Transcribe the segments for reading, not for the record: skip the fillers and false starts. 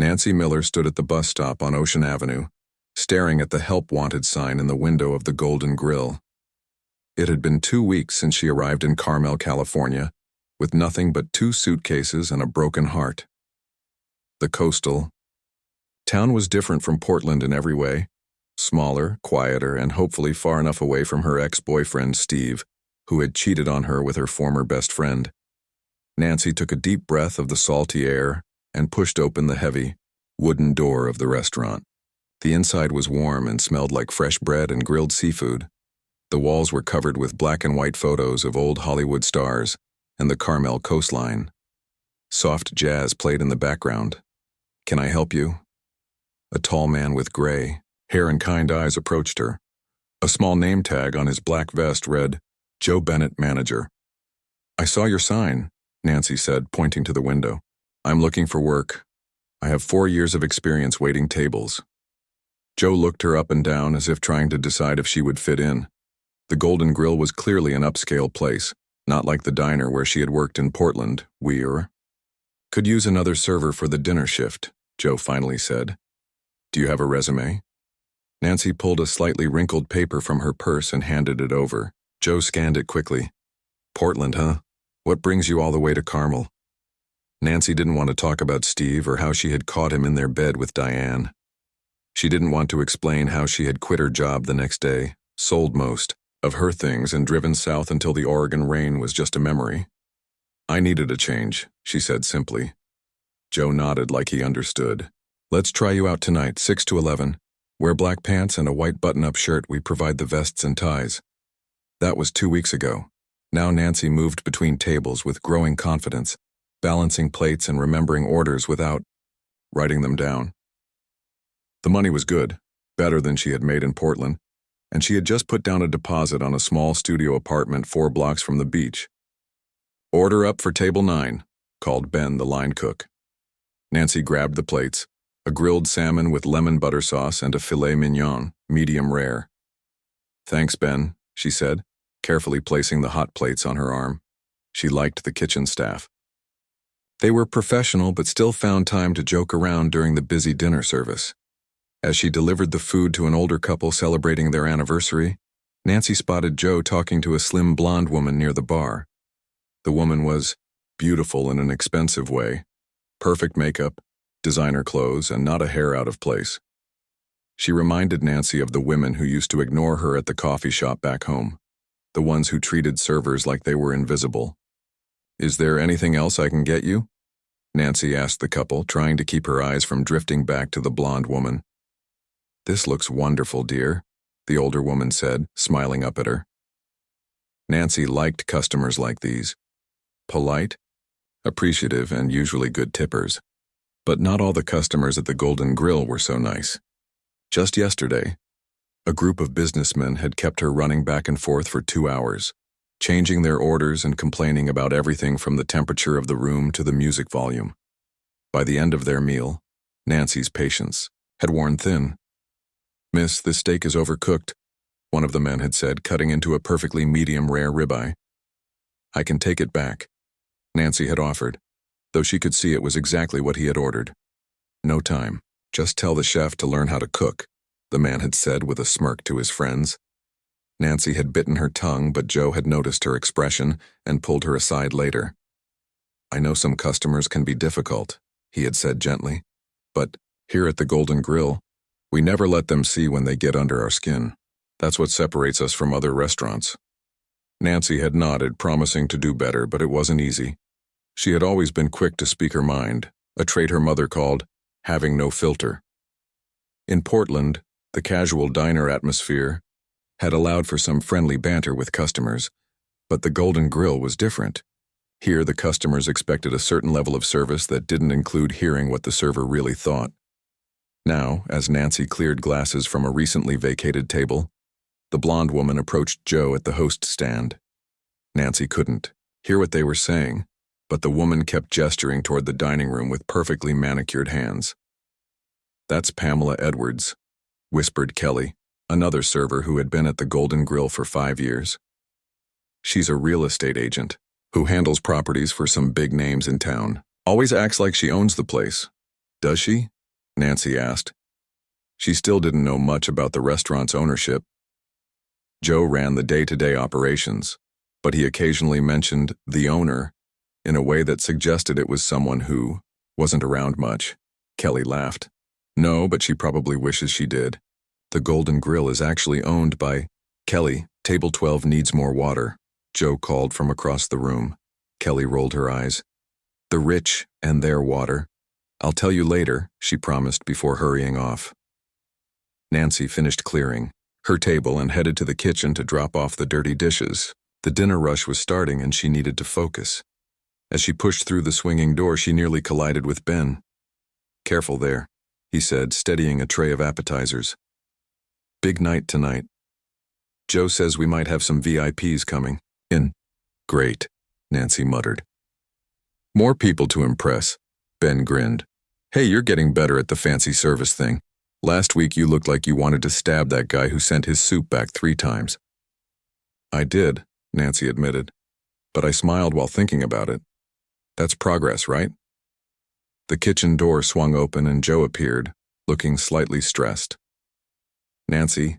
Nancy Miller stood at the bus stop on Ocean Avenue, staring at the Help Wanted sign in the window of the Golden Grill. It had been 2 weeks since she arrived in Carmel, California, with nothing but 2 suitcases and a broken heart. The coastal town was different from Portland in every way, smaller, quieter, and hopefully far enough away from her ex-boyfriend, Steve, who had cheated on her with her former best friend. Nancy took a deep breath of the salty air and pushed open the heavy, wooden door of the restaurant. The inside was warm and smelled like fresh bread and grilled seafood. The walls were covered with black and white photos of old Hollywood stars and the Carmel coastline. Soft jazz played in the background. "Can I help you?" A tall man with gray hair and kind eyes approached her. A small name tag on his black vest read, "Joe Bennett, Manager." "I saw your sign," Nancy said, pointing to the window. "I'm looking for work. I have 4 years of experience waiting tables." Joe looked her up and down as if trying to decide if she would fit in. The Golden Grill was clearly an upscale place, not like the diner where she had worked in Portland. "Could use another server for the dinner shift," Joe finally said. "Do you have a resume?" Nancy pulled a slightly wrinkled paper from her purse and handed it over. Joe scanned it quickly. "Portland, huh? What brings you all the way to Carmel?" Nancy didn't want to talk about Steve or how she had caught him in their bed with Diane. She didn't want to explain how she had quit her job the next day, sold most of her things, and driven south until the Oregon rain was just a memory. "I needed a change," she said simply. Joe nodded like he understood. "Let's try you out tonight, 6 to 11. Wear black pants and a white button-up shirt. We provide the vests and ties." That was 2 weeks ago. Now Nancy moved between tables with growing confidence, balancing plates and remembering orders without writing them down. The money was good, better than she had made in Portland, and she had just put down a deposit on a small studio apartment 4 blocks from the beach. "Order up for table 9, called Ben, the line cook. Nancy grabbed the plates, a grilled salmon with lemon butter sauce and a filet mignon, medium rare. "Thanks, Ben," she said, carefully placing the hot plates on her arm. She liked the kitchen staff. They were professional but still found time to joke around during the busy dinner service. As she delivered the food to an older couple celebrating their anniversary, Nancy spotted Joe talking to a slim blonde woman near the bar. The woman was beautiful in an expensive way, perfect makeup, designer clothes, and not a hair out of place. She reminded Nancy of the women who used to ignore her at the coffee shop back home, the ones who treated servers like they were invisible. "Is there anything else I can get you?" Nancy asked the couple, trying to keep her eyes from drifting back to the blonde woman. "This looks wonderful, dear," the older woman said, smiling up at her. Nancy liked customers like these. Polite, appreciative, and usually good tippers. But not all the customers at the Golden Grill were so nice. Just yesterday, a group of businessmen had kept her running back and forth for 2 hours, changing their orders and complaining about everything from the temperature of the room to the music volume. By the end of their meal, Nancy's patience had worn thin. "Miss, this steak is overcooked," one of the men had said, cutting into a perfectly medium rare ribeye. "I can take it back," Nancy had offered, though she could see it was exactly what he had ordered. "No time. Just tell the chef to learn how to cook," the man had said with a smirk to his friends. Nancy had bitten her tongue, but Joe had noticed her expression and pulled her aside later. "I know some customers can be difficult," he had said gently, "but here at the Golden Grill, we never let them see when they get under our skin. That's what separates us from other restaurants." Nancy had nodded, promising to do better, but it wasn't easy. She had always been quick to speak her mind, a trait her mother called having no filter. In Portland, the casual diner atmosphere had allowed for some friendly banter with customers, but the Golden Grill was different. Here, the customers expected a certain level of service that didn't include hearing what the server really thought. Now, as Nancy cleared glasses from a recently vacated table, the blonde woman approached Joe at the host stand. Nancy couldn't hear what they were saying, but the woman kept gesturing toward the dining room with perfectly manicured hands. "That's Pamela Edwards," whispered Kelly, another server who had been at the Golden Grill for 5 years. "She's a real estate agent who handles properties for some big names in town. Always acts like she owns the place. Does she? Nancy asked. She still didn't know much about the restaurant's ownership. Joe ran the day-to-day operations, but he occasionally mentioned the owner in a way that suggested it was someone who wasn't around much. Kelly laughed. No, but she probably wishes she did. The Golden Grill is actually owned by Kelly. Table 12 needs more water, Joe called from across the room. Kelly rolled her eyes. The rich and their water. I'll tell you later, she promised before hurrying off. Nancy finished clearing her table and headed to the kitchen to drop off the dirty dishes. The dinner rush was starting and she needed to focus. As she pushed through the swinging door, she nearly collided with Ben. Careful there, he said, steadying a tray of appetizers. Big night tonight. Joe says we might have some VIPs coming in. Great, Nancy muttered. More people to impress, Ben grinned. Hey, you're getting better at the fancy service thing. Last week you looked like you wanted to stab that guy who sent his soup back 3 times. I did, Nancy admitted, but I smiled while thinking about it. That's progress, right? The kitchen door swung open and Joe appeared, looking slightly stressed. Nancy,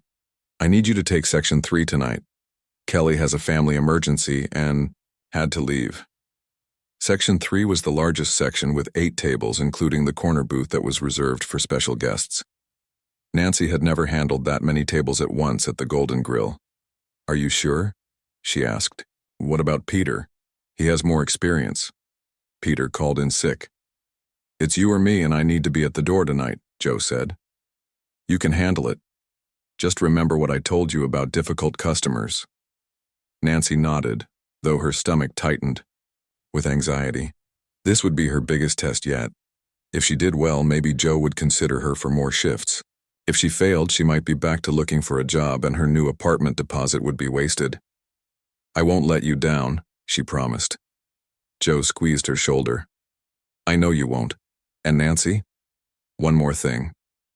I need you to take Section 3 tonight. Kelly has a family emergency and had to leave. Section 3 was the largest section with 8 tables, including the corner booth that was reserved for special guests. Nancy had never handled that many tables at once at the Golden Grill. Are you sure? She asked. What about Peter? He has more experience. Peter called in sick. It's you or me and I need to be at the door tonight, Joe said. You can handle it. Just remember what I told you about difficult customers. Nancy nodded, though her stomach tightened with anxiety. This would be her biggest test yet. If she did well, maybe Joe would consider her for more shifts. If she failed, she might be back to looking for a job and her new apartment deposit would be wasted. I won't let you down, she promised. Joe squeezed her shoulder. I know you won't. And Nancy? One more thing.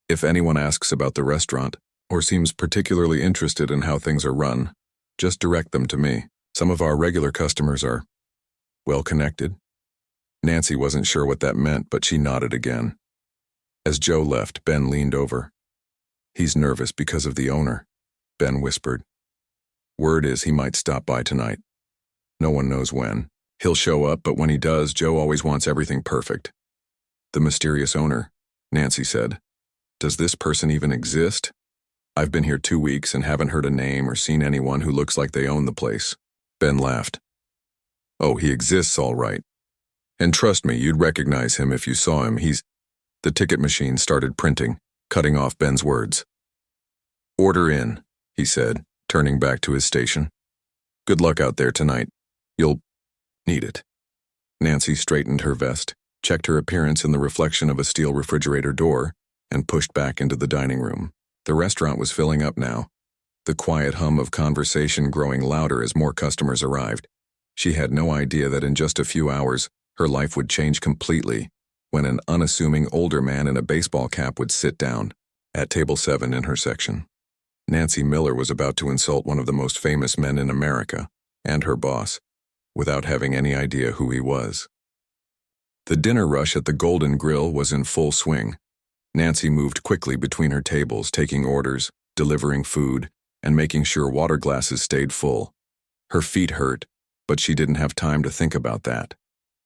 If anyone asks about the restaurant, or seems particularly interested in how things are run, just direct them to me. Some of our regular customers are well-connected. Nancy wasn't sure what that meant, but she nodded again. As Joe left, Ben leaned over. He's nervous because of the owner, Ben whispered. Word is he might stop by tonight. No one knows when. He'll show up, but when he does, Joe always wants everything perfect. The mysterious owner, Nancy said. Does this person even exist? I've been here 2 weeks and haven't heard a name or seen anyone who looks like they own the place. Ben laughed. Oh, he exists all right. And trust me, you'd recognize him if you saw him. The ticket machine started printing, cutting off Ben's words. Order in, he said, turning back to his station. Good luck out there tonight. You'll need it. Nancy straightened her vest, checked her appearance in the reflection of a steel refrigerator door, and pushed back into the dining room. The restaurant was filling up now, the quiet hum of conversation growing louder as more customers arrived. She had no idea that in just a few hours, her life would change completely when an unassuming older man in a baseball cap would sit down at table 7 in her section. Nancy Miller was about to insult one of the most famous men in America, and her boss, without having any idea who he was. The dinner rush at the Golden Grill was in full swing. Nancy moved quickly between her tables, taking orders, delivering food, and making sure water glasses stayed full. Her feet hurt, but she didn't have time to think about that.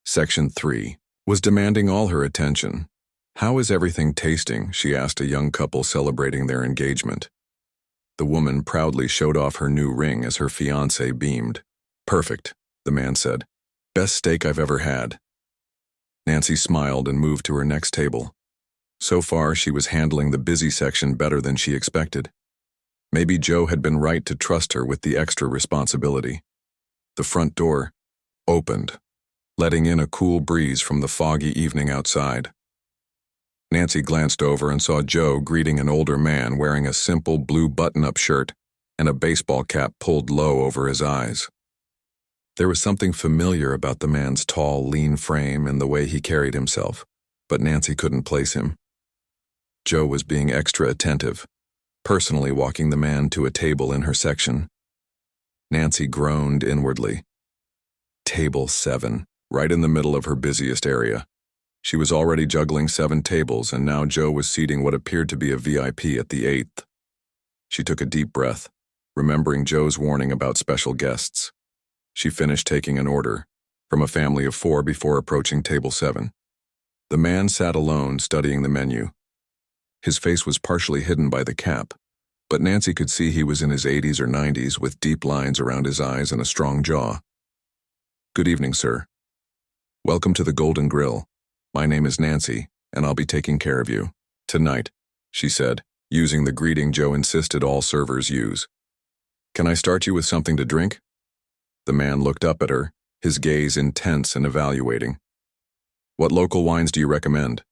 Section 3 was demanding all her attention. How is everything tasting? She asked a young couple celebrating their engagement. The woman proudly showed off her new ring as her fiancé beamed. Perfect, the man said. Best steak I've ever had. Nancy smiled and moved to her next table. So far, she was handling the busy section better than she expected. Maybe Joe had been right to trust her with the extra responsibility. The front door opened, letting in a cool breeze from the foggy evening outside. Nancy glanced over and saw Joe greeting an older man wearing a simple blue button-up shirt and a baseball cap pulled low over his eyes. There was something familiar about the man's tall, lean frame and the way he carried himself, but Nancy couldn't place him. Joe was being extra attentive, personally walking the man to a table in her section. Nancy groaned inwardly. Table 7, right in the middle of her busiest area. She was already juggling 7 tables, and now Joe was seating what appeared to be a VIP at the 8th. She took a deep breath, remembering Joe's warning about special guests. She finished taking an order from a family of 4 before approaching table 7. The man sat alone, studying the menu. His face was partially hidden by the cap, but Nancy could see he was in his 80s or 90s with deep lines around his eyes and a strong jaw. "Good evening, sir. Welcome to the Golden Grill. My name is Nancy, and I'll be taking care of you tonight," she said, using the greeting Joe insisted all servers use. "Can I start you with something to drink?" The man looked up at her, his gaze intense and evaluating. "What local wines do you recommend?"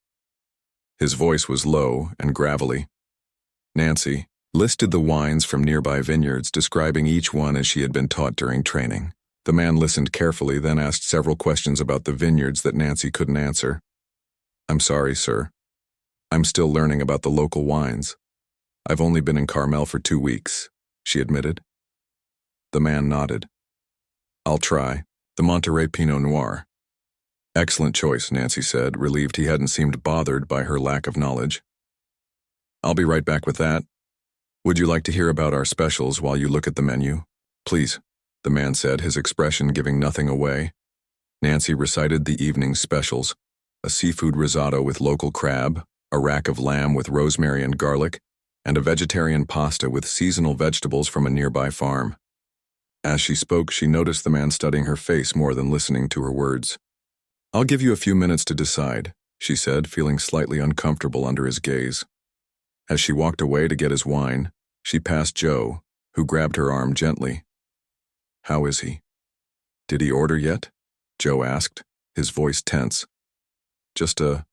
His voice was low and gravelly. Nancy listed the wines from nearby vineyards, describing each one as she had been taught during training. The man listened carefully, then asked several questions about the vineyards that Nancy couldn't answer. "I'm sorry, sir. I'm still learning about the local wines. I've only been in Carmel for 2 weeks," she admitted. The man nodded. "I'll try the Monterey Pinot Noir." "Excellent choice," Nancy said, relieved he hadn't seemed bothered by her lack of knowledge. "I'll be right back with that. Would you like to hear about our specials while you look at the menu?" "Please," the man said, his expression giving nothing away. Nancy recited the evening's specials: a seafood risotto with local crab, a rack of lamb with rosemary and garlic, and a vegetarian pasta with seasonal vegetables from a nearby farm. As she spoke, she noticed the man studying her face more than listening to her words. "I'll give you a few minutes to decide," she said, feeling slightly uncomfortable under his gaze. As she walked away to get his wine, she passed Joe, who grabbed her arm gently. "How is he?" "Did he order yet?" Joe asked, his voice tense. "Just a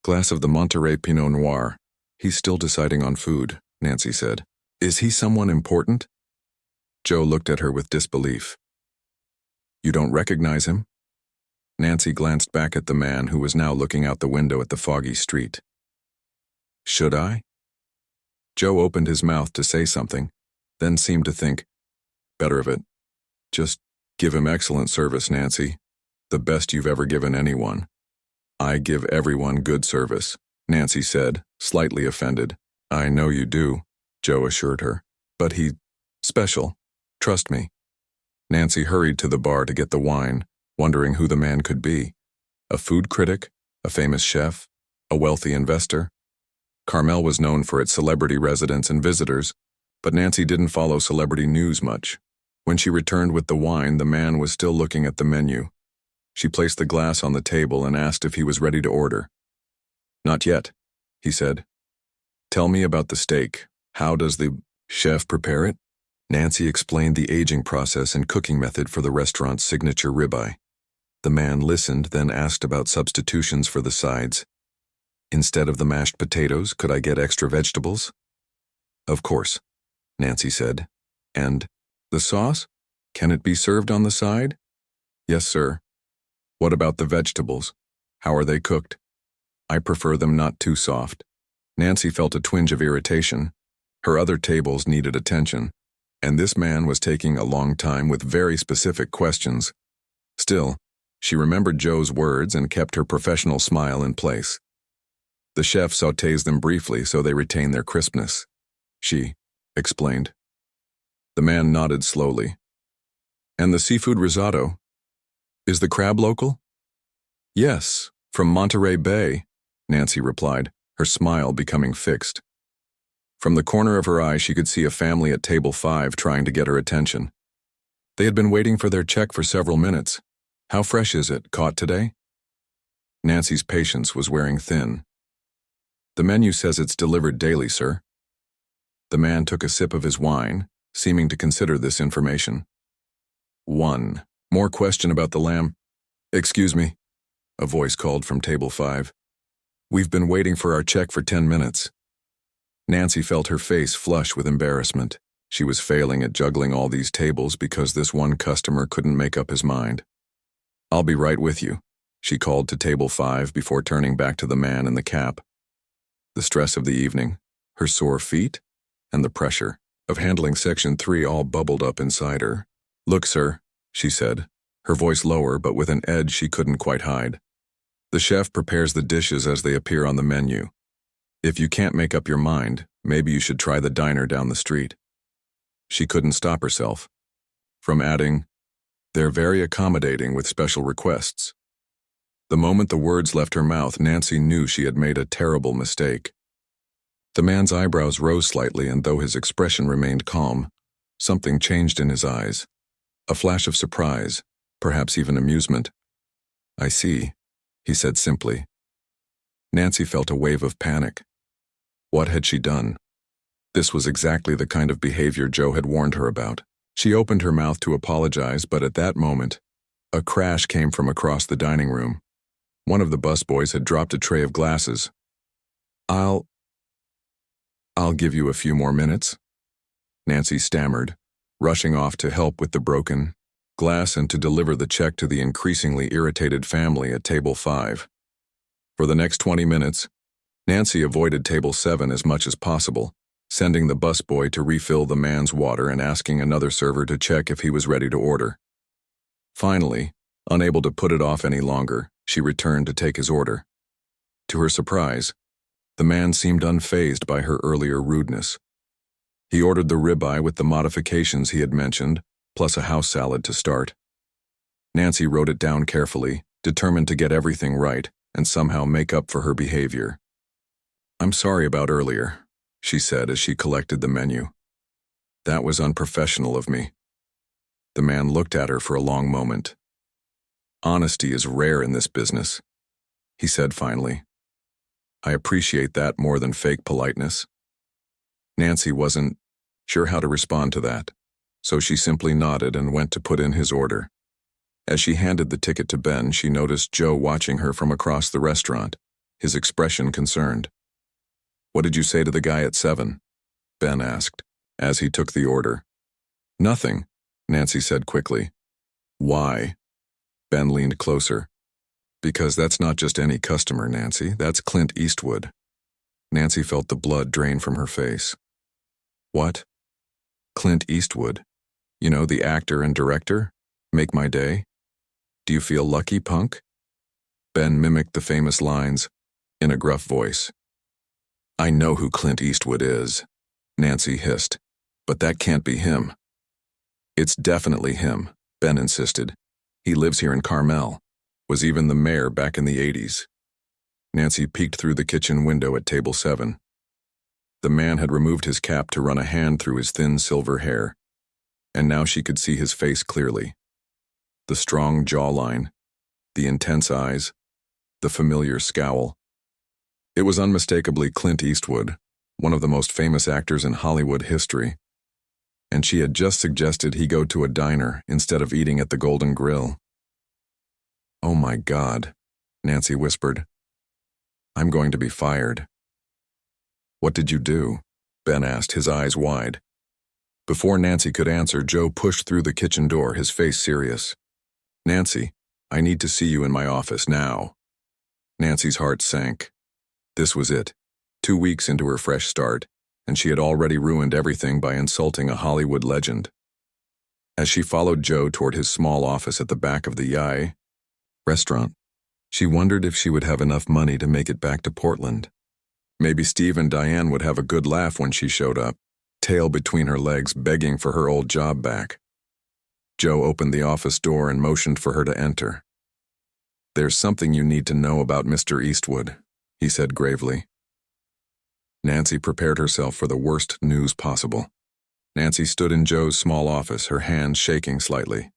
glass of the Monterey Pinot Noir. He's still deciding on food," Nancy said. "Is he someone important?" Joe looked at her with disbelief. "You don't recognize him?" Nancy glanced back at the man who was now looking out the window at the foggy street. "Should I?" Joe opened his mouth to say something, then seemed to think better of it. "Just give him excellent service, Nancy. The best you've ever given anyone." "I give everyone good service," Nancy said, slightly offended. "I know you do," Joe assured her. "But he's special. Trust me." Nancy hurried to the bar to get the wine, wondering who the man could be. A food critic, a famous chef, a wealthy investor. Carmel was known for its celebrity residents and visitors, but Nancy didn't follow celebrity news much. When she returned with the wine, the man was still looking at the menu. She placed the glass on the table and asked if he was ready to order. "Not yet," he said. "Tell me about the steak. How does the chef prepare it?" Nancy explained the aging process and cooking method for the restaurant's signature ribeye. The man listened, then asked about substitutions for the sides. "Instead of the mashed potatoes, could I get extra vegetables?" "Of course," Nancy said. "And the sauce? Can it be served on the side?" "Yes, sir." "What about the vegetables? How are they cooked?" "I prefer them not too soft." Nancy felt a twinge of irritation. Her other tables needed attention, and this man was taking a long time with very specific questions. Still, she remembered Joe's words and kept her professional smile in place. "The chef sautés them briefly so they retain their crispness," she explained. The man nodded slowly. "And the seafood risotto? Is the crab local?" "Yes, from Monterey Bay," Nancy replied, her smile becoming fixed. From the corner of her eye, she could see a family at table 5 trying to get her attention. They had been waiting for their check for several minutes. "How fresh is it? Caught today?" Nancy's patience was wearing thin. "The menu says it's delivered daily, sir." The man took a sip of his wine, seeming to consider this information. "One more question about the lamb." "Excuse me," a voice called from table 5. "We've been waiting for our check for 10 minutes. Nancy felt her face flush with embarrassment. She was failing at juggling all these tables because this one customer couldn't make up his mind. "I'll be right with you," she called to table 5 before turning back to the man in the cap. The stress of the evening, her sore feet, and the pressure of handling Section 3 all bubbled up inside her. "Look, sir," she said, her voice lower but with an edge she couldn't quite hide. The chef prepares the dishes as they appear on the menu. If you can't make up your mind, maybe you should try the diner down the street. She couldn't stop herself from adding, "They're very accommodating with special requests." The moment the words left her mouth, Nancy knew she had made a terrible mistake. The man's eyebrows rose slightly, and though his expression remained calm, something changed in his eyes. A flash of surprise, perhaps even amusement. "I see," he said simply. Nancy felt a wave of panic. What had she done? This was exactly the kind of behavior Joe had warned her about. She opened her mouth to apologize, but at that moment, a crash came from across the dining room. One of the busboys had dropped a tray of glasses. I'll give you a few more minutes," Nancy stammered, rushing off to help with the broken glass and to deliver the check to the increasingly irritated family at table 5. For the next 20 minutes, Nancy avoided table 7 as much as possible, sending the busboy to refill the man's water and asking another server to check if he was ready to order. Finally, unable to put it off any longer, she returned to take his order. To her surprise, the man seemed unfazed by her earlier rudeness. He ordered the ribeye with the modifications he had mentioned, plus a house salad to start. Nancy wrote it down carefully, determined to get everything right and somehow make up for her behavior. "I'm sorry about earlier," she said as she collected the menu. "That was unprofessional of me." The man looked at her for a long moment. "Honesty is rare in this business," he said finally. "I appreciate that more than fake politeness." Nancy wasn't sure how to respond to that, so she simply nodded and went to put in his order. As she handed the ticket to Ben, she noticed Joe watching her from across the restaurant, his expression concerned. "What did you say to the guy at 7? Ben asked, as he took the order. "Nothing," Nancy said quickly. "Why?" Ben leaned closer. "Because that's not just any customer, Nancy. That's Clint Eastwood." Nancy felt the blood drain from her face. "What?" "Clint Eastwood. You know, the actor and director? Make my day. Do you feel lucky, punk?" Ben mimicked the famous lines in a gruff voice. "I know who Clint Eastwood is," Nancy hissed, "but that can't be him." "It's definitely him," Ben insisted. "He lives here in Carmel. Was even the mayor back in the 80s. Nancy peeked through the kitchen window at table 7. The man had removed his cap to run a hand through his thin silver hair, and now she could see his face clearly. The strong jawline, the intense eyes, the familiar scowl. It was unmistakably Clint Eastwood, one of the most famous actors in Hollywood history, and she had just suggested he go to a diner instead of eating at the Golden Grill. "Oh my God," Nancy whispered. "I'm going to be fired." "What did you do?" Ben asked, his eyes wide. Before Nancy could answer, Joe pushed through the kitchen door, his face serious. "Nancy, I need to see you in my office now." Nancy's heart sank. This was it, 2 weeks into her fresh start, and she had already ruined everything by insulting a Hollywood legend. As she followed Joe toward his small office at the back of the Yai restaurant, she wondered if she would have enough money to make it back to Portland. Maybe Steve and Diane would have a good laugh when she showed up, tail between her legs, begging for her old job back. Joe opened the office door and motioned for her to enter. "There's something you need to know about Mr. Eastwood," he said gravely. Nancy prepared herself for the worst news possible. Nancy stood in Joe's small office, her hands shaking slightly.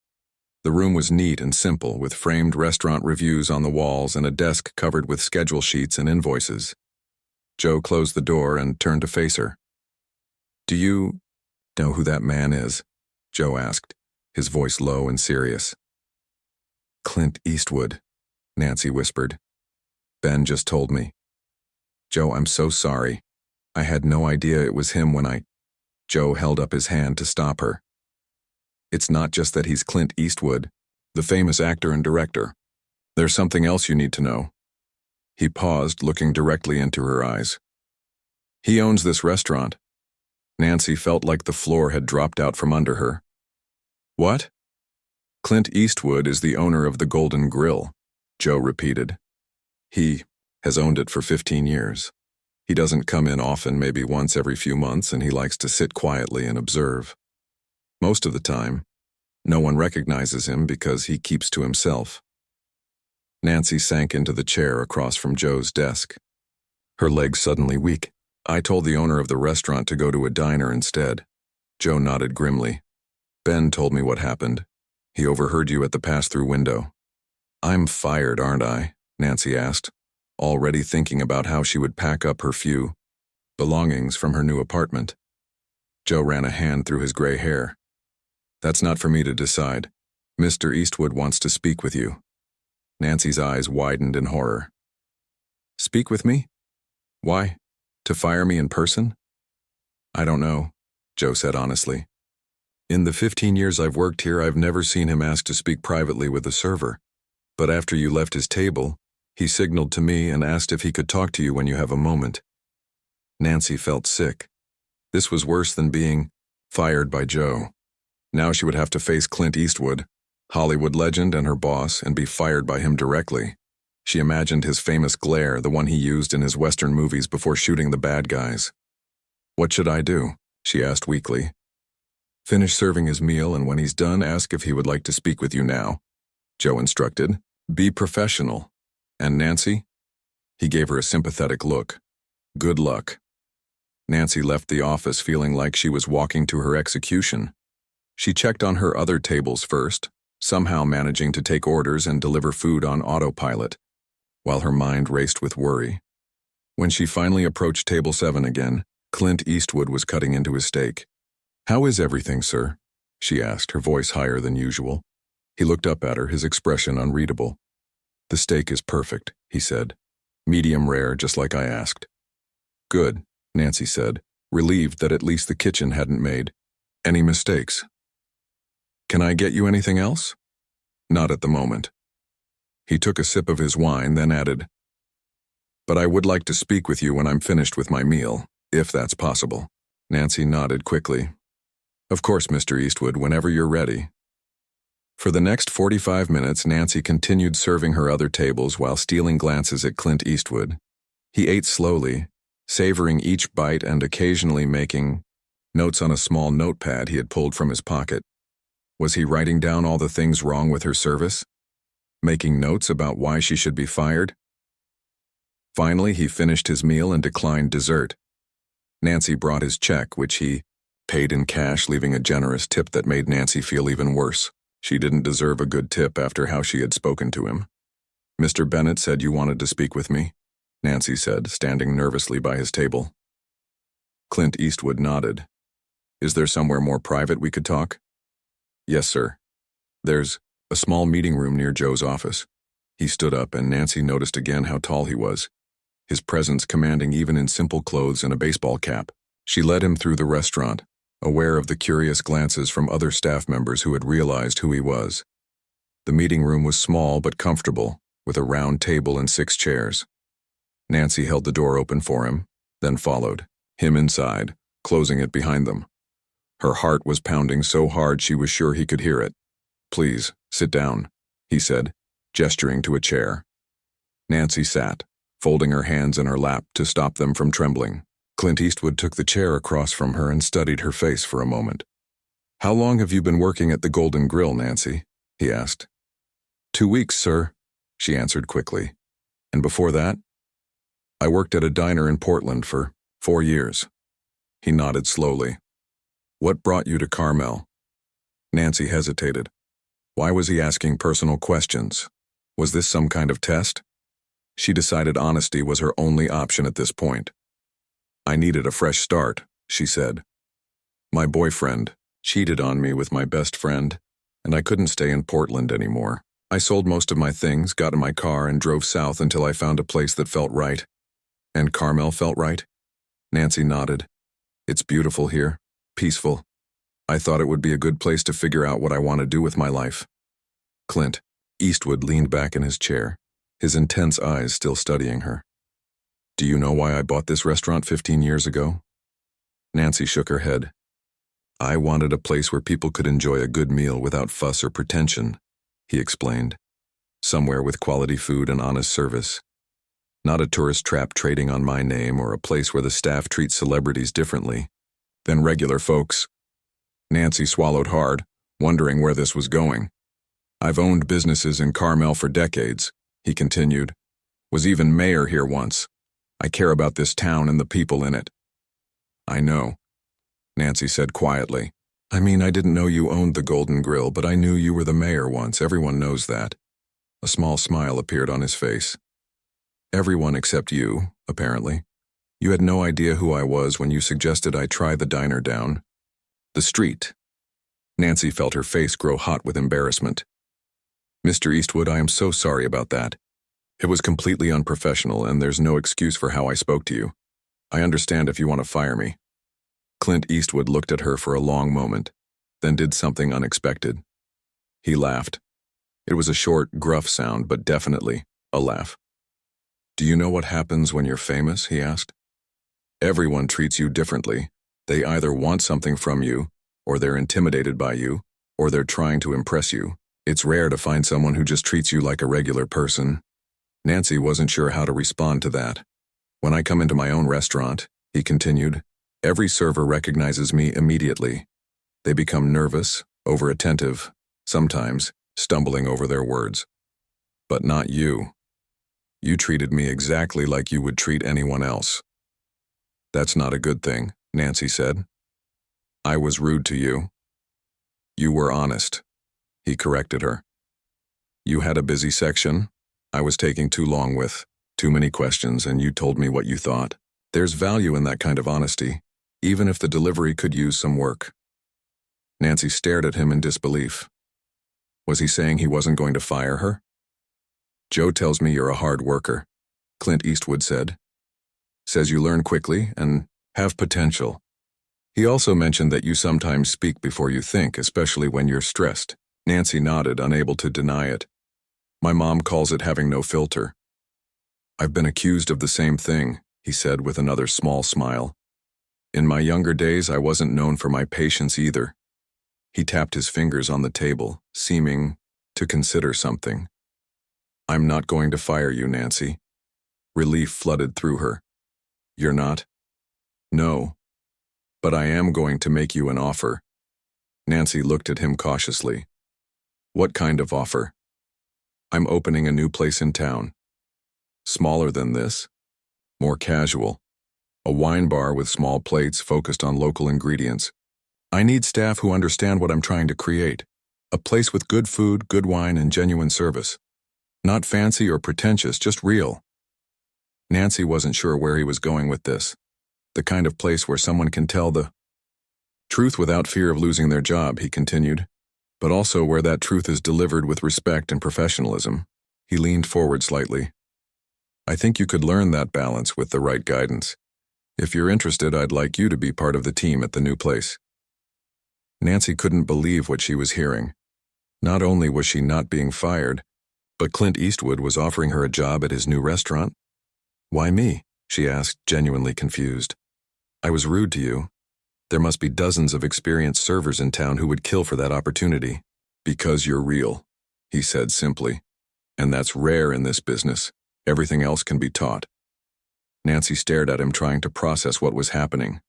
The room was neat and simple, with framed restaurant reviews on the walls and a desk covered with schedule sheets and invoices. Joe closed the door and turned to face her. "Do you know who that man is?" Joe asked, his voice low and serious. "Clint Eastwood," Nancy whispered. "Ben just told me." "Joe, I'm so sorry. I had no idea it was him when I—" Joe held up his hand to stop her. "It's not just that he's Clint Eastwood, the famous actor and director. There's something else you need to know." He paused, looking directly into her eyes. "He owns this restaurant." Nancy felt like the floor had dropped out from under her. "What?" "Clint Eastwood is the owner of the Golden Grill," Joe repeated. He has owned it for 15 years. He doesn't come in often, maybe once every few months, and he likes to sit quietly and observe. Most of the time, no one recognizes him because he keeps to himself. Nancy sank into the chair across from Joe's desk. Her legs suddenly weak. I told the owner of the restaurant to go to a diner instead. Joe nodded grimly. Ben told me what happened. He overheard you at the pass-through window. I'm fired, aren't I? Nancy asked, already thinking about how she would pack up her few belongings from her new apartment. Joe ran a hand through his gray hair. That's not for me to decide. Mr. Eastwood wants to speak with you. Nancy's eyes widened in horror. Speak with me? Why? To fire me in person? I don't know, Joe said honestly. In the 15 years I've worked here, I've never seen him ask to speak privately with a server. But after you left his table, he signaled to me and asked if he could talk to you when you have a moment. Nancy felt sick. This was worse than being fired by Joe. Now she would have to face Clint Eastwood, Hollywood legend and her boss, and be fired by him directly. She imagined his famous glare, the one he used in his Western movies before shooting the bad guys. What should I do? She asked weakly. Finish serving his meal, and when he's done, ask if he would like to speak with you now, Joe instructed. Be professional. And Nancy? He gave her a sympathetic look. Good luck. Nancy left the office feeling like she was walking to her execution. She checked on her other tables first, somehow managing to take orders and deliver food on autopilot, while her mind raced with worry. When she finally approached table 7 again, Clint Eastwood was cutting into his steak. How is everything, sir? She asked, her voice higher than usual. He looked up at her, his expression unreadable. The steak is perfect, he said. Medium rare, just like I asked. Good, Nancy said, relieved that at least the kitchen hadn't made any mistakes. Can I get you anything else? Not at the moment. He took a sip of his wine, then added, But I would like to speak with you when I'm finished with my meal, if that's possible. Nancy nodded quickly. Of course, Mr. Eastwood, whenever you're ready. For the next 45 minutes, Nancy continued serving her other tables while stealing glances at Clint Eastwood. He ate slowly, savoring each bite and occasionally making notes on a small notepad he had pulled from his pocket. Was he writing down all the things wrong with her service? Making notes about why she should be fired? Finally, he finished his meal and declined dessert. Nancy brought his check, which he paid in cash, leaving a generous tip that made Nancy feel even worse. She didn't deserve a good tip after how she had spoken to him. Mr. Bennett said you wanted to speak with me, Nancy said, standing nervously by his table. Clint Eastwood nodded. Is there somewhere more private we could talk? Yes, sir. There's a small meeting room near Joe's office. He stood up, and Nancy noticed again how tall he was, his presence commanding even in simple clothes and a baseball cap. She led him through the restaurant, aware of the curious glances from other staff members who had realized who he was. The meeting room was small but comfortable, with a round table and 6 chairs. Nancy held the door open for him, then followed him inside, closing it behind them. Her heart was pounding so hard she was sure he could hear it. Please, sit down, he said, gesturing to a chair. Nancy sat, folding her hands in her lap to stop them from trembling. Clint Eastwood took the chair across from her and studied her face for a moment. How long have you been working at the Golden Grill, Nancy? He asked. 2 weeks, sir, she answered quickly. And before that? I worked at a diner in Portland for 4 years. He nodded slowly. What brought you to Carmel? Nancy hesitated. Why was he asking personal questions? Was this some kind of test? She decided honesty was her only option at this point. I needed a fresh start, she said. My boyfriend cheated on me with my best friend, and I couldn't stay in Portland anymore. I sold most of my things, got in my car, and drove south until I found a place that felt right. And Carmel felt right? Nancy nodded. It's beautiful here, peaceful. I thought it would be a good place to figure out what I want to do with my life. Clint Eastwood leaned back in his chair, his intense eyes still studying her. Do you know why I bought this restaurant 15 years ago? Nancy shook her head. I wanted a place where people could enjoy a good meal without fuss or pretension, he explained. Somewhere with quality food and honest service. Not a tourist trap trading on my name or a place where the staff treats celebrities differently than regular folks. Nancy swallowed hard, wondering where this was going. I've owned businesses in Carmel for decades, he continued. Was even mayor here once. I care about this town and the people in it. I know, Nancy said quietly. I mean, I didn't know you owned the Golden Grill, but I knew you were the mayor once. Everyone knows that. A small smile appeared on his face. Everyone except you, apparently. You had no idea who I was when you suggested I try the diner down the street. Nancy felt her face grow hot with embarrassment. Mr. Eastwood, I am so sorry about that. It was completely unprofessional, and there's no excuse for how I spoke to you. I understand if you want to fire me. Clint Eastwood looked at her for a long moment, then did something unexpected. He laughed. It was a short, gruff sound, but definitely a laugh. Do you know what happens when you're famous? He asked. Everyone treats you differently. They either want something from you, or they're intimidated by you, or they're trying to impress you. It's rare to find someone who just treats you like a regular person. Nancy wasn't sure how to respond to that. When I come into my own restaurant, he continued, every server recognizes me immediately. They become nervous, over-attentive, sometimes stumbling over their words. But not you. You treated me exactly like you would treat anyone else. That's not a good thing, Nancy said. I was rude to you. You were honest. He corrected her. You had a busy section. I was taking too long with too many questions, and you told me what you thought. There's value in that kind of honesty, even if the delivery could use some work. Nancy stared at him in disbelief. Was he saying he wasn't going to fire her? Joe tells me you're a hard worker, Clint Eastwood said. Says you learn quickly and have potential. He also mentioned that you sometimes speak before you think, especially when you're stressed. Nancy nodded, unable to deny it. My mom calls it having no filter. I've been accused of the same thing, he said with another small smile. In my younger days, I wasn't known for my patience either. He tapped his fingers on the table, seeming to consider something. I'm not going to fire you, Nancy. Relief flooded through her. You're not? No. But I am going to make you an offer. Nancy looked at him cautiously. What kind of offer? I'm opening a new place in town. Smaller than this. More casual. A wine bar with small plates focused on local ingredients. I need staff who understand what I'm trying to create. A place with good food, good wine, and genuine service. Not fancy or pretentious, just real. Nancy wasn't sure where he was going with this. The kind of place where someone can tell the truth without fear of losing their job, he continued, but also where that truth is delivered with respect and professionalism. He leaned forward slightly. I think you could learn that balance with the right guidance. If you're interested, I'd like you to be part of the team at the new place. Nancy couldn't believe what she was hearing. Not only was she not being fired, but Clint Eastwood was offering her a job at his new restaurant. Why me? She asked, genuinely confused. I was rude to you. There must be dozens of experienced servers in town who would kill for that opportunity. Because you're real, he said simply. And that's rare in this business. Everything else can be taught. Nancy stared at him, trying to process what was happening.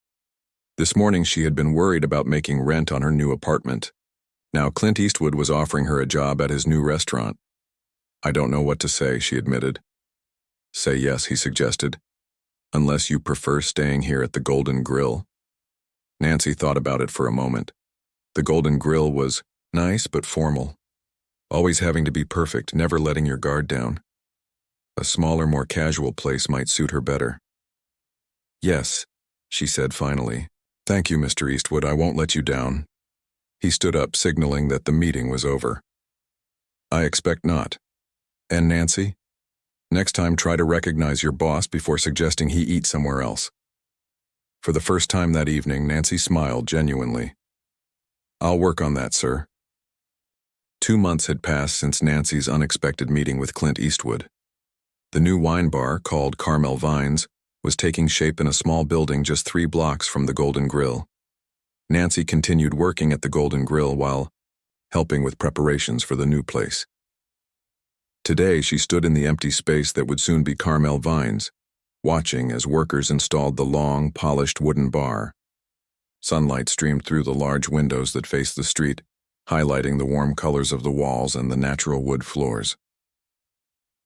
This morning she had been worried about making rent on her new apartment. Now Clint Eastwood was offering her a job at his new restaurant. I don't know what to say, she admitted. Say yes, he suggested. Unless you prefer staying here at the Golden Grill. Nancy thought about it for a moment. The Golden Grill was nice but formal. Always having to be perfect, never letting your guard down. A smaller, more casual place might suit her better. Yes, she said finally. Thank you, Mr. Eastwood, I won't let you down. He stood up, signaling that the meeting was over. I expect not. And Nancy? Next time try to recognize your boss before suggesting he eat somewhere else. For the first time that evening, Nancy smiled genuinely. I'll work on that, sir. 2 months had passed since Nancy's unexpected meeting with Clint Eastwood. The new wine bar, called Carmel Vines, was taking shape in a small building just 3 blocks from the Golden Grill. Nancy continued working at the Golden Grill while helping with preparations for the new place. Today she stood in the empty space that would soon be Carmel Vines, watching as workers installed the long, polished wooden bar. Sunlight streamed through the large windows that faced the street, highlighting the warm colors of the walls and the natural wood floors.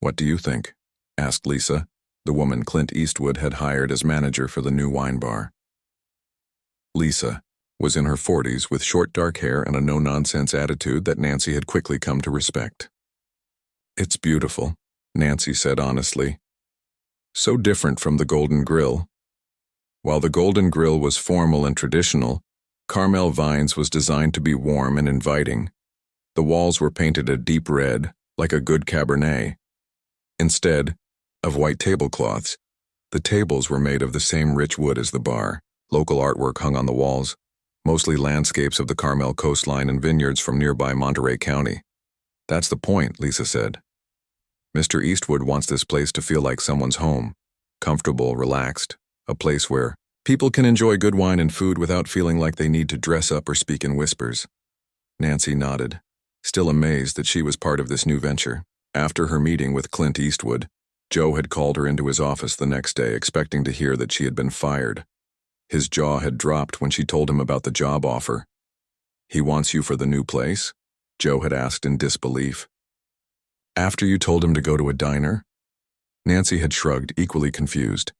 "What do you think?" asked Lisa, the woman Clint Eastwood had hired as manager for the new wine bar. Lisa was in her 40s with short dark hair and a no-nonsense attitude that Nancy had quickly come to respect. "It's beautiful," Nancy said honestly. "So different from the Golden Grill." While the Golden Grill was formal and traditional, Carmel Vines was designed to be warm and inviting. The walls were painted a deep red, like a good Cabernet. Instead of white tablecloths, the tables were made of the same rich wood as the bar. Local artwork hung on the walls, mostly landscapes of the Carmel coastline and vineyards from nearby Monterey County. "That's the point," Lisa said. "Mr. Eastwood wants this place to feel like someone's home, comfortable, relaxed, a place where people can enjoy good wine and food without feeling like they need to dress up or speak in whispers." Nancy nodded, still amazed that she was part of this new venture. After her meeting with Clint Eastwood, Joe had called her into his office the next day expecting to hear that she had been fired. His jaw had dropped when she told him about the job offer. "He wants you for the new place?" Joe had asked in disbelief. "After you told him to go to a diner?" Nancy had shrugged, equally confused.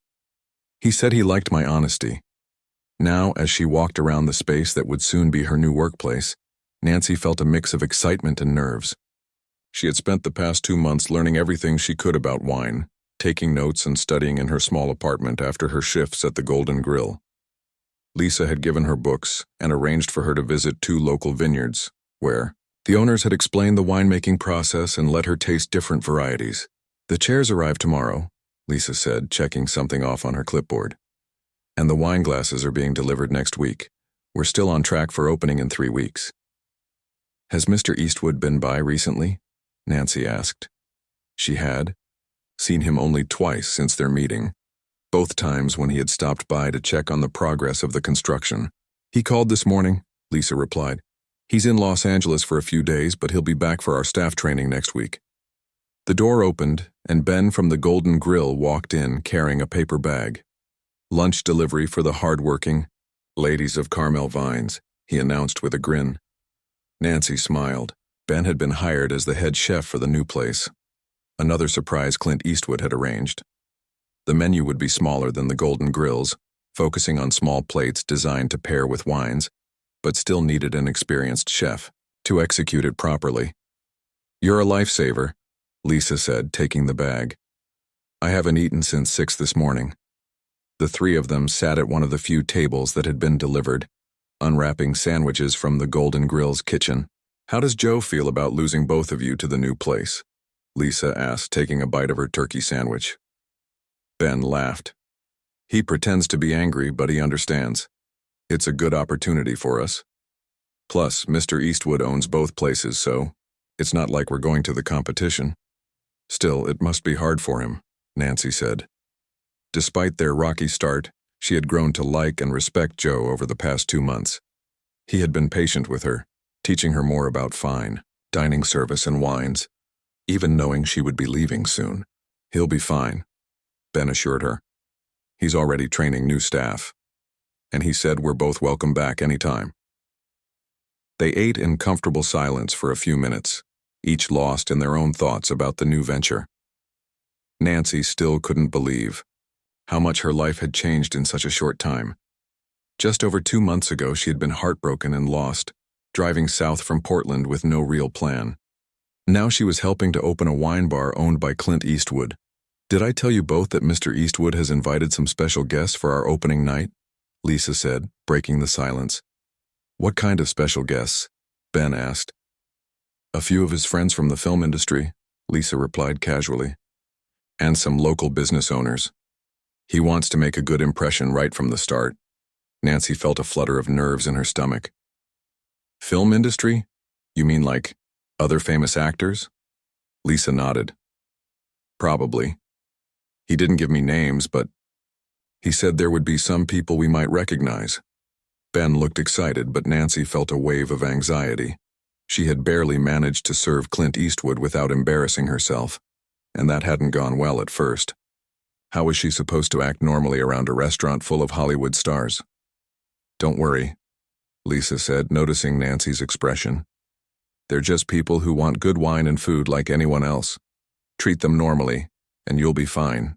"He said he liked my honesty." Now, as she walked around the space that would soon be her new workplace, Nancy felt a mix of excitement and nerves. She had spent the past 2 months learning everything she could about wine, taking notes and studying in her small apartment after her shifts at the Golden Grill. Lisa had given her books and arranged for her to visit 2 local vineyards, where the owners had explained the winemaking process and let her taste different varieties. "The chairs arrive tomorrow," Lisa said, checking something off on her clipboard. "And the wine glasses are being delivered next week. We're still on track for opening in 3 weeks." "Has Mr. Eastwood been by recently?" Nancy asked. She had seen him only twice since their meeting, both times when he had stopped by to check on the progress of the construction. "He called this morning," Lisa replied. "He's in Los Angeles for a few days, but he'll be back for our staff training next week." The door opened, and Ben from the Golden Grill walked in carrying a paper bag. "Lunch delivery for the hard-working ladies of Carmel Vines," he announced with a grin. Nancy smiled. Ben had been hired as the head chef for the new place, another surprise Clint Eastwood had arranged. The menu would be smaller than the Golden Grill's, focusing on small plates designed to pair with wines, but still needed an experienced chef to execute it properly. "You're a lifesaver," Lisa said, taking the bag. "I haven't eaten since 6 this morning." The 3 of them sat at one of the few tables that had been delivered, unwrapping sandwiches from the Golden Grill's kitchen. "How does Joe feel about losing both of you to the new place?" Lisa asked, taking a bite of her turkey sandwich. Ben laughed. "He pretends to be angry, but he understands. It's a good opportunity for us. Plus, Mr. Eastwood owns both places, so it's not like we're going to the competition." "Still, it must be hard for him," Nancy said. Despite their rocky start, she had grown to like and respect Joe over the past 2 months. He had been patient with her, teaching her more about fine dining service and wines, even knowing she would be leaving soon. "He'll be fine," Ben assured her. "He's already training new staff. And he said we're both welcome back anytime." They ate in comfortable silence for a few minutes, each lost in their own thoughts about the new venture. Nancy still couldn't believe how much her life had changed in such a short time. Just over 2 months ago, she had been heartbroken and lost, driving south from Portland with no real plan. Now she was helping to open a wine bar owned by Clint Eastwood. "Did I tell you both that Mr. Eastwood has invited some special guests for our opening night?" Lisa said, breaking the silence. "What kind of special guests?" Ben asked. "A few of his friends from the film industry," Lisa replied casually. "And some local business owners. He wants to make a good impression right from the start." Nancy felt a flutter of nerves in her stomach. "Film industry? You mean like other famous actors?" Lisa nodded. "Probably. He didn't give me names, but he said there would be some people we might recognize." Ben looked excited, but Nancy felt a wave of anxiety. She had barely managed to serve Clint Eastwood without embarrassing herself, and that hadn't gone well at first. How was she supposed to act normally around a restaurant full of Hollywood stars? "Don't worry," Lisa said, noticing Nancy's expression. "They're just people who want good wine and food like anyone else. Treat them normally, and you'll be fine."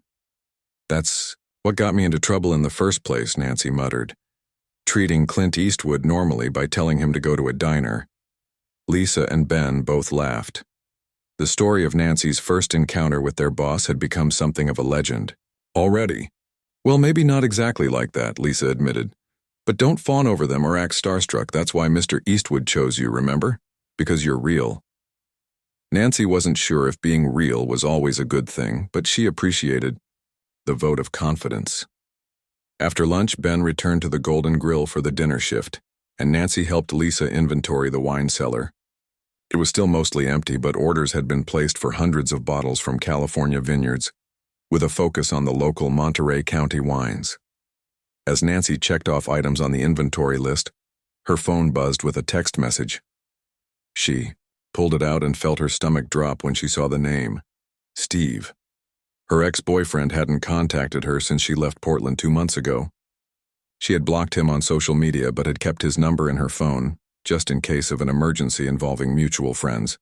"That's what got me into trouble in the first place," Nancy muttered. Treating Clint Eastwood normally by telling him to go to a diner. Lisa and Ben both laughed. The story of Nancy's first encounter with their boss had become something of a legend. Already. "Well, maybe not exactly like that," Lisa admitted. "But don't fawn over them or act starstruck. That's why Mr. Eastwood chose you, remember? Because you're real." Nancy wasn't sure if being real was always a good thing, but she appreciated the vote of confidence. After lunch, Ben returned to the Golden Grill for the dinner shift, and Nancy helped Lisa inventory the wine cellar. It was still mostly empty, but orders had been placed for hundreds of bottles from California vineyards, with a focus on the local Monterey County wines. As Nancy checked off items on the inventory list, her phone buzzed with a text message. She pulled it out and felt her stomach drop when she saw the name, Steve. Her ex-boyfriend hadn't contacted her since she left Portland 2 months ago. She had blocked him on social media but had kept his number in her phone, just in case of an emergency involving mutual friends.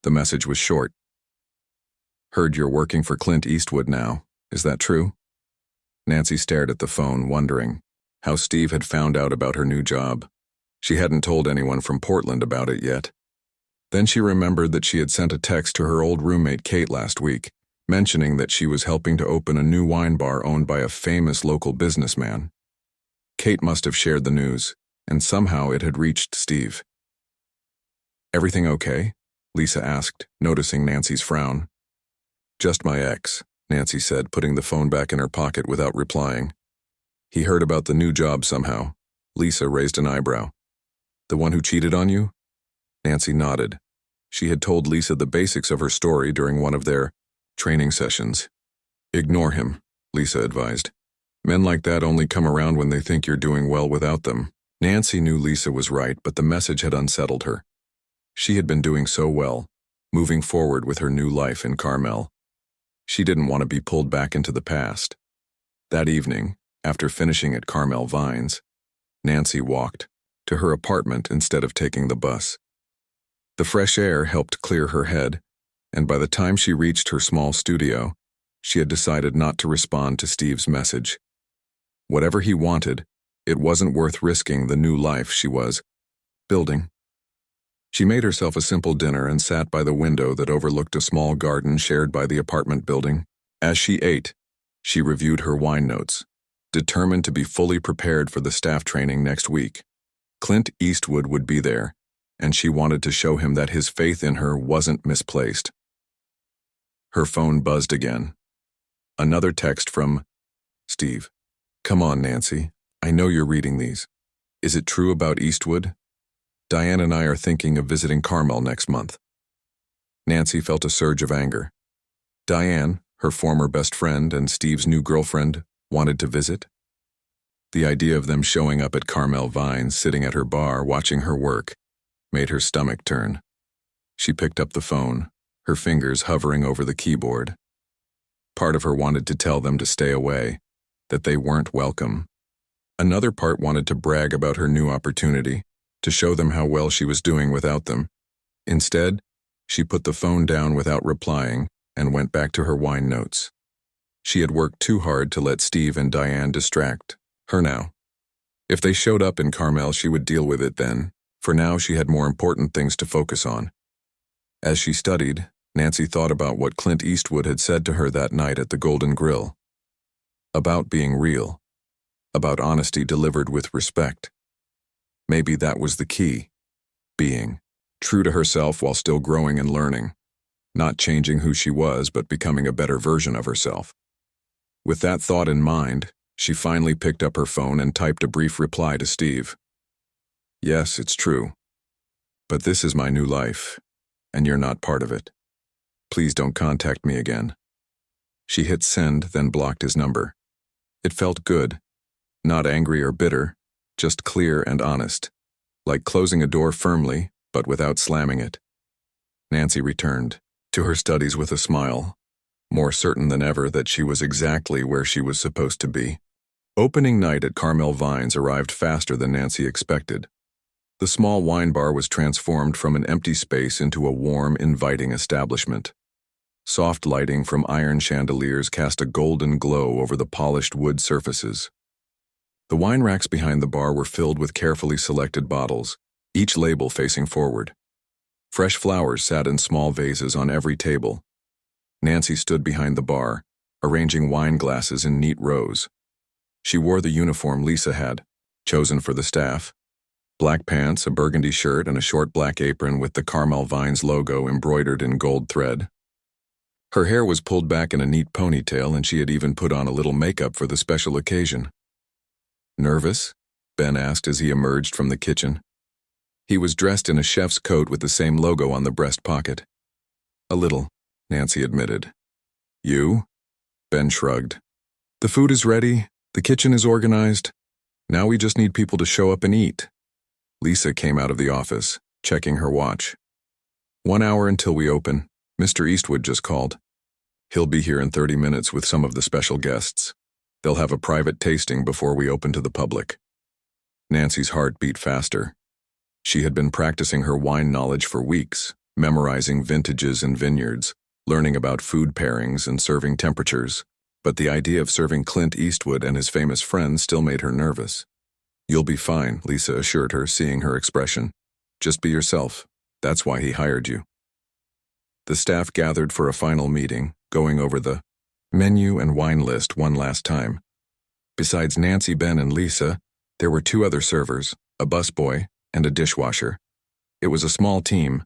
The message was short. "Heard you're working for Clint Eastwood now. Is that true?" Nancy stared at the phone, wondering how Steve had found out about her new job. She hadn't told anyone from Portland about it yet. Then she remembered that she had sent a text to her old roommate Kate last week, mentioning that she was helping to open a new wine bar owned by a famous local businessman. Kate must have shared the news, and somehow it had reached Steve. "Everything okay?" Lisa asked, noticing Nancy's frown. "Just my ex," Nancy said, putting the phone back in her pocket without replying. "He heard about the new job somehow." Lisa raised an eyebrow. "The one who cheated on you?" Nancy nodded. She had told Lisa the basics of her story during one of their training sessions. "Ignore him," Lisa advised. "Men like that only come around when they think you're doing well without them." Nancy knew Lisa was right, but the message had unsettled her. She had been doing so well, moving forward with her new life in Carmel. She didn't want to be pulled back into the past. That evening, after finishing at Carmel Vines, Nancy walked to her apartment instead of taking the bus. The fresh air helped clear her head, and by the time she reached her small studio, she had decided not to respond to Steve's message. Whatever he wanted, it wasn't worth risking the new life she was building. She made herself a simple dinner and sat by the window that overlooked a small garden shared by the apartment building. As she ate, she reviewed her wine notes, determined to be fully prepared for the staff training next week. Clint Eastwood would be there, and she wanted to show him that his faith in her wasn't misplaced. Her phone buzzed again. Another text from Steve. "Come on, Nancy. I know you're reading these. Is it true about Eastwood? Diane and I are thinking of visiting Carmel next month." Nancy felt a surge of anger. Diane, her former best friend and Steve's new girlfriend, wanted to visit? The idea of them showing up at Carmel Vines, sitting at her bar, watching her work, made her stomach turn. She picked up the phone, her fingers hovering over the keyboard. Part of her wanted to tell them to stay away, that they weren't welcome. Another part wanted to brag about her new opportunity, to show them how well she was doing without them. Instead, she put the phone down without replying and went back to her wine notes. She had worked too hard to let Steve and Diane distract her now. If they showed up in Carmel, she would deal with it then. For now, she had more important things to focus on. As she studied, Nancy thought about what Clint Eastwood had said to her that night at the Golden Grill. About being real. About honesty delivered with respect. Maybe that was the key. Being true to herself while still growing and learning. Not changing who she was, but becoming a better version of herself. With that thought in mind, she finally picked up her phone and typed a brief reply to Steve. "Yes, it's true. But this is my new life, and you're not part of it. Please don't contact me again." She hit send, then blocked his number. It felt good. Not angry or bitter, just clear and honest. Like closing a door firmly, but without slamming it. Nancy returned to her studies with a smile, more certain than ever that she was exactly where she was supposed to be. Opening night at Carmel Vines arrived faster than Nancy expected. The small wine bar was transformed from an empty space into a warm, inviting establishment. Soft lighting from iron chandeliers cast a golden glow over the polished wood surfaces. The wine racks behind the bar were filled with carefully selected bottles, each label facing forward. Fresh flowers sat in small vases on every table. Nancy stood behind the bar, arranging wine glasses in neat rows. She wore the uniform Lisa had, chosen for the staff: black pants, a burgundy shirt, and a short black apron with the Carmel Vines logo embroidered in gold thread. Her hair was pulled back in a neat ponytail, and she had even put on a little makeup for the special occasion. "Nervous?" Ben asked as he emerged from the kitchen. He was dressed in a chef's coat with the same logo on the breast pocket. "A little," Nancy admitted. "You?" Ben shrugged. "The food is ready, the kitchen is organized. Now we just need people to show up and eat." Lisa came out of the office, checking her watch. "1 hour until we open. Mr. Eastwood just called. He'll be here in 30 minutes with some of the special guests. They'll have a private tasting before we open to the public." Nancy's heart beat faster. She had been practicing her wine knowledge for weeks, memorizing vintages and vineyards, learning about food pairings and serving temperatures, but the idea of serving Clint Eastwood and his famous friends still made her nervous. "You'll be fine," Lisa assured her, seeing her expression. "Just be yourself. That's why he hired you." The staff gathered for a final meeting, going over the menu and wine list one last time. Besides Nancy, Ben, and Lisa, there were 2 other servers, a busboy, and a dishwasher. It was a small team,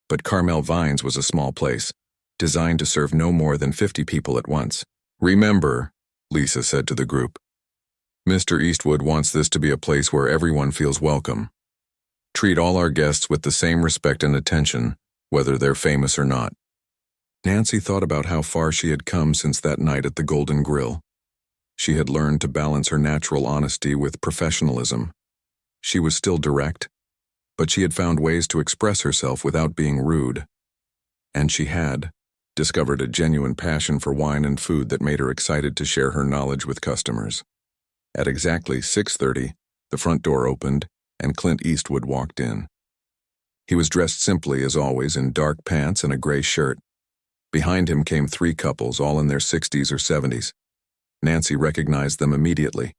but Carmel Vines was a small place, designed to serve no more than 50 people at once. "Remember," Lisa said to the group, "Mr. Eastwood wants this to be a place where everyone feels welcome. Treat all our guests with the same respect and attention, whether they're famous or not." Nancy thought about how far she had come since that night at the Golden Grill. She had learned to balance her natural honesty with professionalism. She was still direct, but she had found ways to express herself without being rude. And she had discovered a genuine passion for wine and food that made her excited to share her knowledge with customers. At exactly 6:30, the front door opened, and Clint Eastwood walked in. He was dressed simply as always in dark pants and a gray shirt. Behind him came 3 couples, all in their 60s or 70s. Nancy recognized them immediately: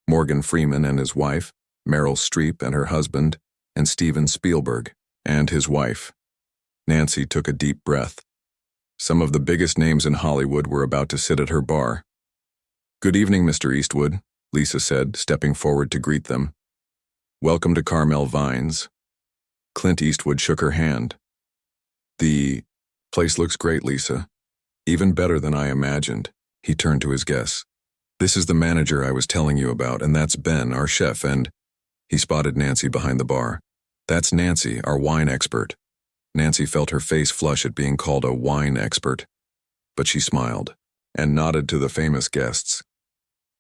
Morgan Freeman and his wife, Meryl Streep and her husband, and Steven Spielberg and his wife. Nancy took a deep breath. Some of the biggest names in Hollywood were about to sit at her bar. "Good evening, Mr. Eastwood," Lisa said, stepping forward to greet them. "Welcome to Carmel Vines." Clint Eastwood shook her hand. "The place looks great, Lisa. Even better than I imagined." He turned to his guests. "This is the manager I was telling you about, and that's Ben, our chef, and—" He spotted Nancy behind the bar. "That's Nancy, our wine expert." Nancy felt her face flush at being called a wine expert, but she smiled and nodded to the famous guests.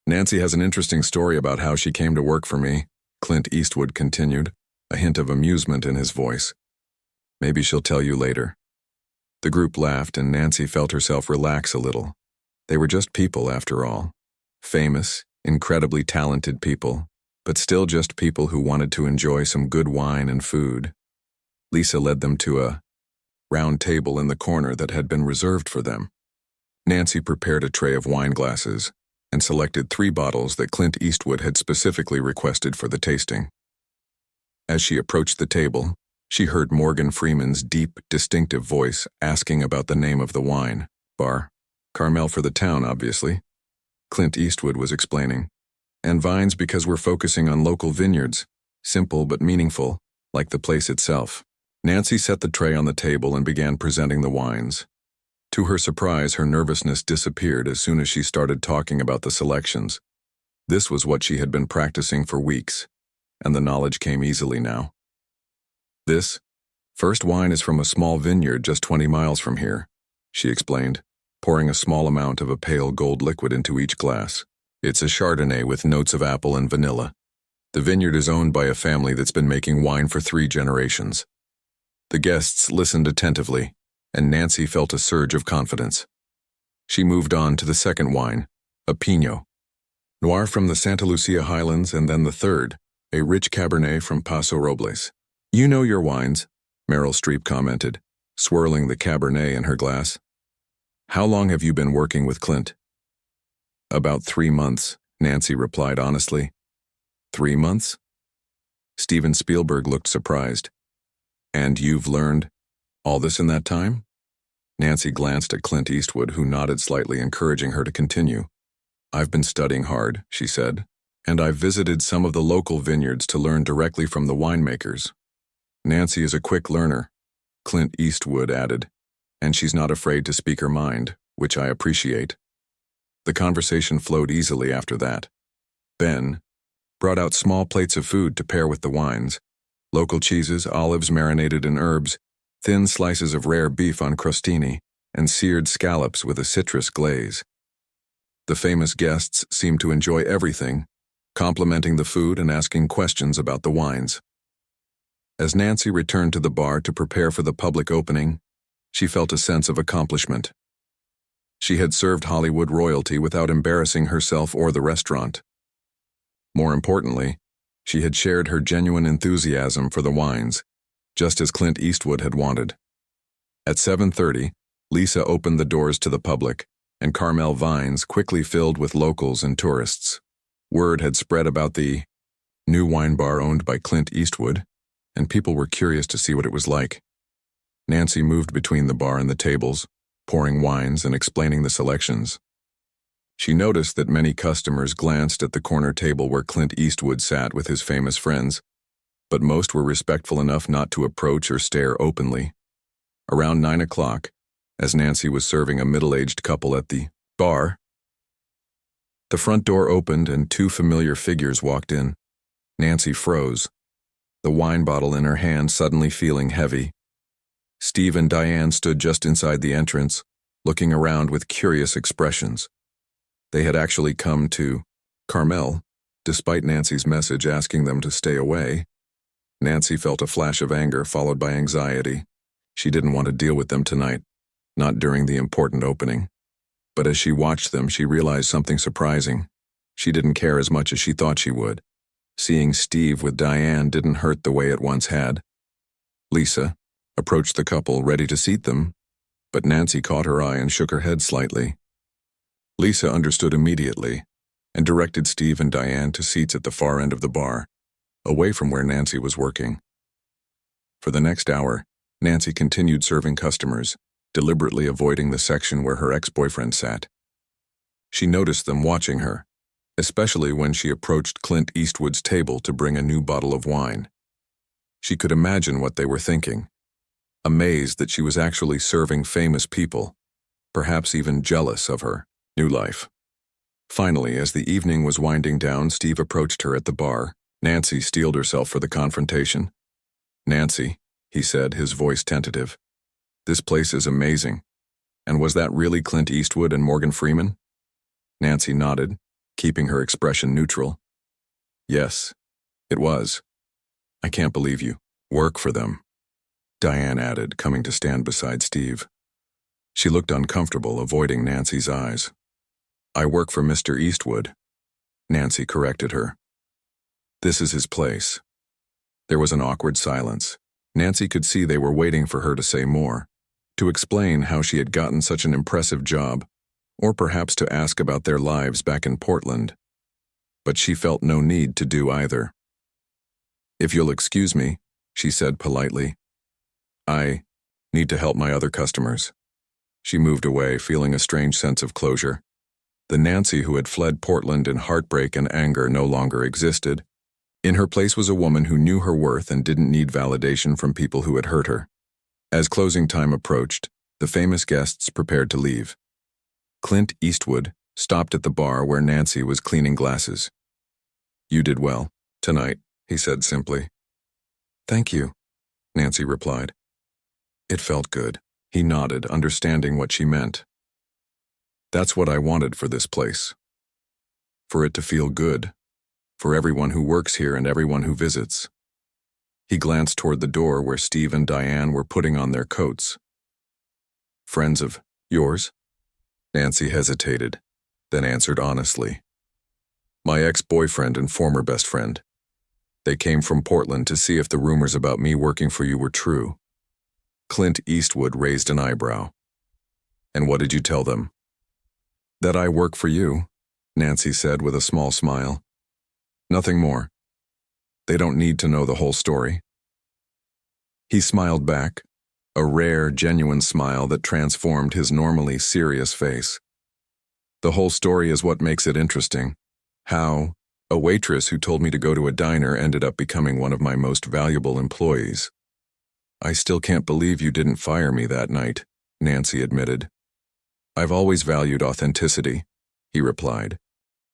"Nancy has an interesting story about how she came to work for me," Clint Eastwood continued, a hint of amusement in his voice. "Maybe she'll tell you later." The group laughed, and Nancy felt herself relax a little. They were just people, after all. Famous, incredibly talented people, but still just people who wanted to enjoy some good wine and food. Lisa led them to a round table in the corner that had been reserved for them. Nancy prepared a tray of wine glasses and selected 3 bottles that Clint Eastwood had specifically requested for the tasting. As she approached the table, she heard Morgan Freeman's deep, distinctive voice asking about the name of the wine bar. "Carmel for the town, obviously," Clint Eastwood was explaining. "And Vines because we're focusing on local vineyards, simple but meaningful, like the place itself." Nancy set the tray on the table and began presenting the wines. To her surprise, her nervousness disappeared as soon as she started talking about the selections. This was what she had been practicing for weeks, and the knowledge came easily now. "This first wine is from a small vineyard just 20 miles from here," she explained, pouring a small amount of a pale gold liquid into each glass. "It's a Chardonnay with notes of apple and vanilla. The vineyard is owned by a family that's been making wine for 3 generations. The guests listened attentively, and Nancy felt a surge of confidence. She moved on to the second wine, a Pinot Noir from the Santa Lucia Highlands, and then the third, a rich Cabernet from Paso Robles. "You know your wines," Meryl Streep commented, swirling the Cabernet in her glass. "How long have you been working with Clint?" "About 3 months," Nancy replied honestly. 3 months? Steven Spielberg looked surprised. "And you've learned all this in that time?" Nancy glanced at Clint Eastwood, who nodded slightly, encouraging her to continue. "I've been studying hard," she said, "and I've visited some of the local vineyards to learn directly from the winemakers." "Nancy is a quick learner," Clint Eastwood added, "and she's not afraid to speak her mind, which I appreciate." The conversation flowed easily after that. Ben brought out small plates of food to pair with the wines: local cheeses, olives marinated in herbs, thin slices of rare beef on crostini, and seared scallops with a citrus glaze. The famous guests seemed to enjoy everything, complimenting the food and asking questions about the wines. As Nancy returned to the bar to prepare for the public opening, she felt a sense of accomplishment. She had served Hollywood royalty without embarrassing herself or the restaurant. More importantly, she had shared her genuine enthusiasm for the wines, just as Clint Eastwood had wanted. At 7:30, Lisa opened the doors to the public, and Carmel Vines quickly filled with locals and tourists. Word had spread about the new wine bar owned by Clint Eastwood, and people were curious to see what it was like. Nancy moved between the bar and the tables, pouring wines and explaining the selections. She noticed that many customers glanced at the corner table where Clint Eastwood sat with his famous friends, but most were respectful enough not to approach or stare openly. Around 9 o'clock, as Nancy was serving a middle-aged couple at the bar, the front door opened and 2 familiar figures walked in. Nancy froze, the wine bottle in her hand suddenly feeling heavy. Steve and Diane stood just inside the entrance, looking around with curious expressions. They had actually come to Carmel, despite Nancy's message asking them to stay away. Nancy felt a flash of anger followed by anxiety. She didn't want to deal with them tonight, not during the important opening. But as she watched them, she realized something surprising. She didn't care as much as she thought she would. Seeing Steve with Diane didn't hurt the way it once had. Lisa approached the couple, ready to seat them, but Nancy caught her eye and shook her head slightly. Lisa understood immediately and directed Steve and Diane to seats at the far end of the bar, away from where Nancy was working. For the next hour, Nancy continued serving customers, deliberately avoiding the section where her ex-boyfriend sat. She noticed them watching her, especially when she approached Clint Eastwood's table to bring a new bottle of wine. She could imagine what they were thinking, amazed that she was actually serving famous people, perhaps even jealous of her new life. Finally, as the evening was winding down, Steve approached her at the bar. Nancy steeled herself for the confrontation. "Nancy," he said, his voice tentative, "this place is amazing. And was that really Clint Eastwood and Morgan Freeman?" Nancy nodded, keeping her expression neutral. "Yes, it was. I can't believe you work for them," Diane added, coming to stand beside Steve. She looked uncomfortable, avoiding Nancy's eyes. "I work for Mr. Eastwood," Nancy corrected her. "This is his place." There was an awkward silence. Nancy could see they were waiting for her to say more, to explain how she had gotten such an impressive job, or perhaps to ask about their lives back in Portland. But she felt no need to do either. "If you'll excuse me," she said politely, "I need to help my other customers." She moved away, feeling a strange sense of closure. The Nancy who had fled Portland in heartbreak and anger no longer existed. In her place was a woman who knew her worth and didn't need validation from people who had hurt her. As closing time approached, the famous guests prepared to leave. Clint Eastwood stopped at the bar where Nancy was cleaning glasses. "You did well tonight," he said simply. "Thank you," Nancy replied. "It felt good." He nodded, understanding what she meant. "That's what I wanted for this place. For it to feel good. For everyone who works here and everyone who visits." He glanced toward the door where Steve and Diane were putting on their coats. Friends of yours? Nancy hesitated, then answered honestly. My ex-boyfriend and former best friend. They came from Portland to see if the rumors about me working for you were true. Clint Eastwood raised an eyebrow. And what did you tell them? That I work for you, Nancy said with a small smile. Nothing more. They don't need to know the whole story. He smiled back, a rare, genuine smile that transformed his normally serious face. The whole story is what makes it interesting. How a waitress who told me to go to a diner ended up becoming one of my most valuable employees. I still can't believe you didn't fire me that night, Nancy admitted. I've always valued authenticity, he replied.